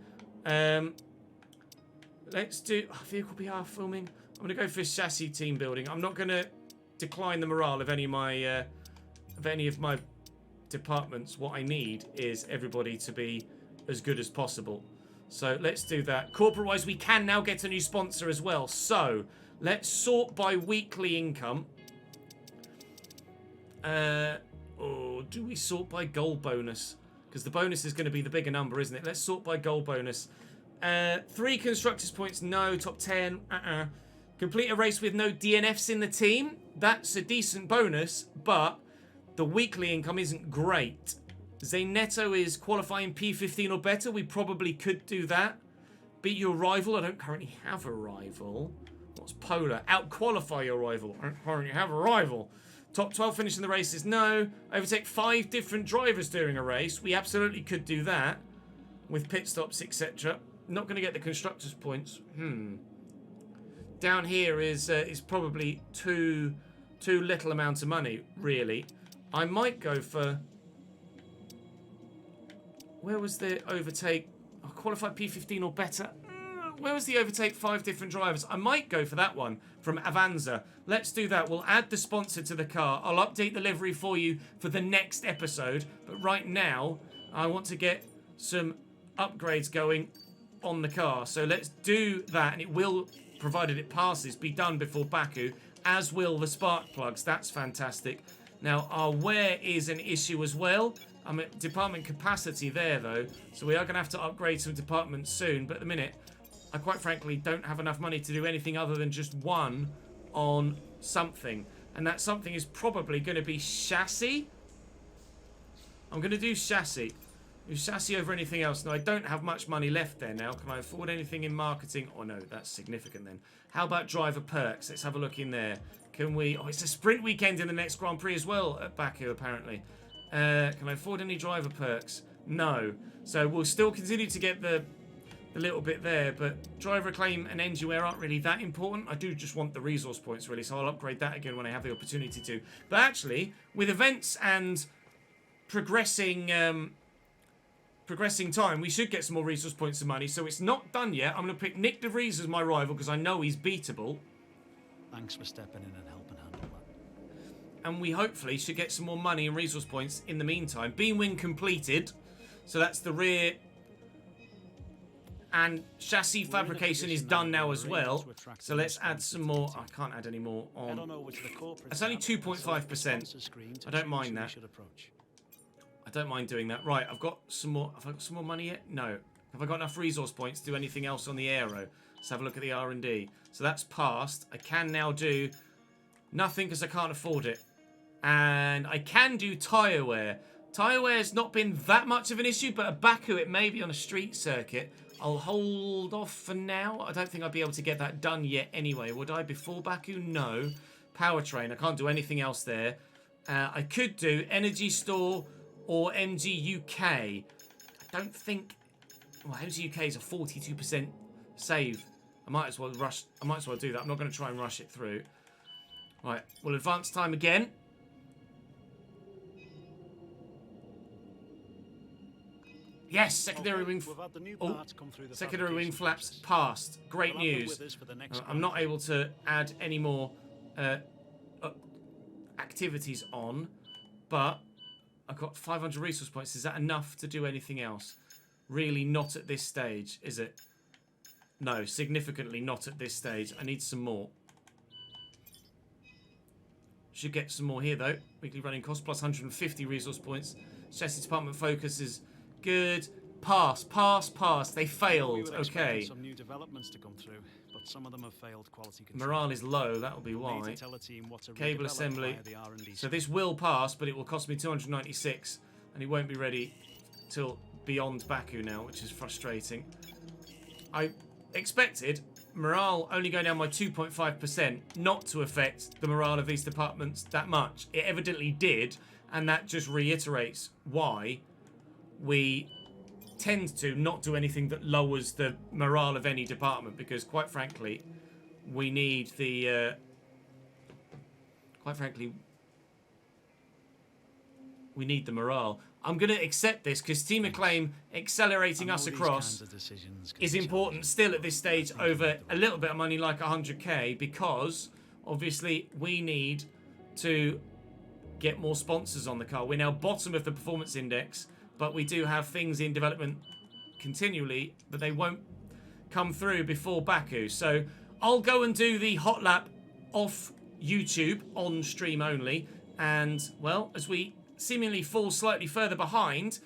Let's do vehicle PR filming. I'm going to go for chassis team building. I'm not going to decline the morale of any of my departments. What I need is everybody to be as good as possible. So let's do that. Corporate-wise, we can now get a new sponsor as well. So let's sort by weekly income. Or do we sort by goal bonus? Because the bonus is going to be the bigger number, isn't it? Let's sort by goal bonus. 3 constructors points, no. Top 10, Complete a race with no DNFs in the team. That's a decent bonus, but the weekly income isn't great. Zaynetto is qualifying P15 or better. We probably could do that. Beat your rival. I don't currently have a rival. What's Polar? Out-qualify your rival. I don't currently have a rival. Top 12 finish in the race is no. Overtake 5 different drivers during a race. We absolutely could do that with pit stops, etc. Not going to get the constructors' points. Down here is probably too little amount of money, really. I might go for... Where was the overtake? Oh, qualified P15 or better. Where was the overtake 5 different drivers? I might go for that one from Avanza. Let's do that. We'll add the sponsor to the car. I'll update the livery for you for the next episode. But right now, I want to get some upgrades going on the car. So let's do that. And it will, provided it passes, be done before Baku. As will the spark plugs. That's fantastic. Now, our wear is an issue as well. I'm at department capacity there, though. So we are going to have to upgrade some departments soon. But at the minute, I quite frankly don't have enough money to do anything other than just one on something. And that something is probably going to be chassis. I'm going to do chassis. Do chassis over anything else. Now, I don't have much money left there now. Can I afford anything in marketing? Oh, no, that's significant then. How about driver perks? Let's have a look in there. Can we... Oh, it's a sprint weekend in the next Grand Prix as well at Baku, apparently. Can I afford any driver perks? No. So we'll still continue to get the little bit there, but driver acclaim and engine wear aren't really that important. I do just want the resource points, really, so I'll upgrade that again when I have the opportunity to. But actually, with events and progressing time, we should get some more resource points and money, so it's not done yet. I'm going to pick Nick De Vries as my rival because I know he's beatable. Thanks for stepping in and helping handle that. And we hopefully should get some more money and resource points in the meantime. Beam wing completed. So that's the rear. And chassis fabrication is done now as well. So let's add some more. I can't add any more on. It's only 2.5%. I don't mind that. I don't mind doing that. Right, I've got some more. Have I got some more money yet? No. Have I got enough resource points to do anything else on the aero? Let's have a look at the R&D. So that's passed. I can now do nothing because I can't afford it. And I can do tyre wear. Tyre wear has not been that much of an issue, but at Baku it may be on a street circuit. I'll hold off for now. I don't think I'd be able to get that done yet anyway. Would I before Baku? No. Powertrain. I can't do anything else there. I could do Energy Store or MG UK. don't think... Well, Hams UK is a 42% save. I might as well rush. I might as well do that. I'm not going to try and rush it through. Right, we'll advance time again. Yes, secondary wing. Secondary wing flaps passed. Great news. I'm not able to add any more activities on, but I've got 500 resource points. Is that enough to do anything else? Really, not at this stage, is it? No, significantly not at this stage. I need some more. Should get some more here though. Weekly running cost plus 150 resource points. Chassis department focus is good. Pass, pass, pass. They failed. Okay. Some new developments to come through, but some of them have failed quality control. Morale is low. That'll be why. Cable assembly. So this will pass, but it will cost me 296, and it won't be ready till beyond Baku now, which is frustrating. I expected morale only going down by 2.5% not to affect the morale of these departments that much. It evidently did, and that just reiterates why we tend to not do anything that lowers the morale of any department, because quite frankly we need the we need the morale. I'm going to accept this because Team Acclaim accelerating us across is important still at this stage over a little bit of money like 100k, because obviously we need to get more sponsors on the car. We're now bottom of the performance index, but we do have things in development continually, but they won't come through before Baku. So I'll go and do the hot lap off YouTube on stream only, and well, as we seemingly fall slightly further behind,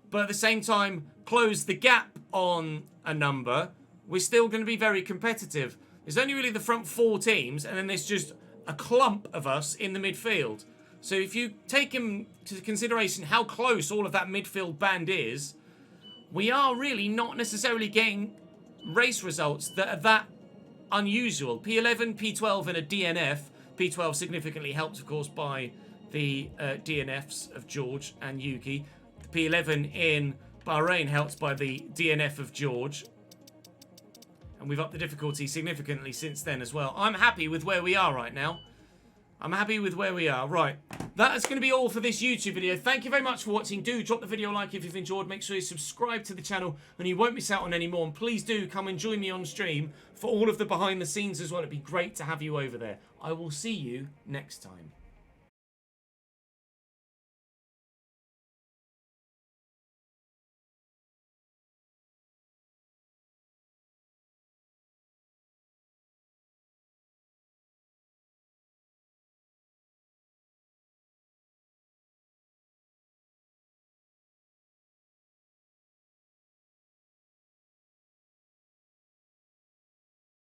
but at the same time close the gap on a number, we're still going to be very competitive. There's only really the front 4 teams, and then there's just a clump of us in the midfield. So if you take into consideration how close all of that midfield band is, we are really not necessarily getting race results that are that unusual. P11, P12 and a DNF. P12 significantly helped, of course, by the DNFs of George and Yuki. The P11 in Bahrain helped by the DNF of George. And we've upped the difficulty significantly since then as well. I'm happy with where we are right now. I'm happy with where we are. Right, that is going to be all for this YouTube video. Thank you very much for watching. Do drop the video a like if you've enjoyed. Make sure you subscribe to the channel and you won't miss out on any more. And please do come and join me on stream for all of the behind the scenes as well. It'd be great to have you over there. I will see you next time.